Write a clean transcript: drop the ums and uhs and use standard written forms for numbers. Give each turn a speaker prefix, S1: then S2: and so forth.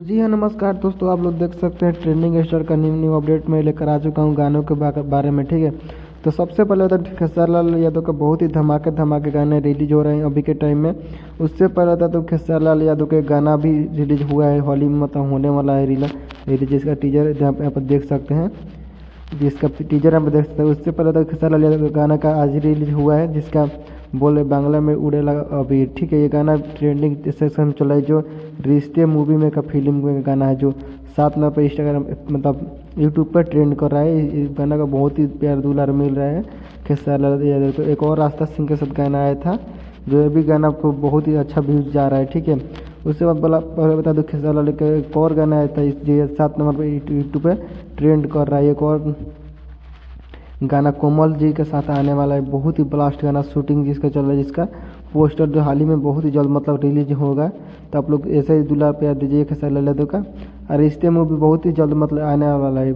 S1: जी हाँ, नमस्कार दोस्तों। आप लोग देख सकते हैं ट्रेंडिंग स्टार का न्यू अपडेट मैं लेकर आ चुका हूँ गानों के बारे में। ठीक है, तो सबसे पहले होता है खेसारी लाल यादव का बहुत ही धमाके गाने रिलीज हो रहे हैं अभी के टाइम में। उससे पहले होता तो खेसारी लाल यादव के गाना भी रिलीज हुआ है, हॉल में मतलब होने वाला है रिलीज, जिसका टीजर यहाँ पर देख सकते हैं, जिसका टीजर हम देख सकते हैं। उससे पहले तो खेसारी लाल यादव का गाना का आज रिलीज हुआ है, जिसका बोले बांग्ला में उड़े लगा अभी। ठीक है, ये गाना ट्रेंडिंग सेक्शन में चला है, जो रिश्ते मूवी में का फिल्म में गाना है, जो 7 नंबर पर इंस्टाग्राम मतलब यूट्यूब पर ट्रेंड कर रहा है। इस गाना का बहुत ही प्यार दुलार मिल रहा है खेसारी लाल यादव को। एक और रास्ता सिंह के साथ गाना आया था, जो ये भी गाना आपको बहुत ही अच्छा व्यूज जा रहा है। ठीक है, उसके बाद पहले बता दो खेसारी लाल का एक और गाना आया था, ये 7 नंबर पर यूट्यूब पर ट्रेंड कर रहा है। एक और गाना कोमल जी के साथ आने वाला है, बहुत ही ब्लास्ट गाना, शूटिंग जिसका चल रहा है, जिसका पोस्टर जो हाल ही में बहुत ही जल्द मतलब रिलीज होगा। तो आप लोग ऐसे ही दुलार प्यार दीजिए खेसारी लाल यादव का। और रिश्ते मूवी बहुत ही जल्द मतलब आने वाला है।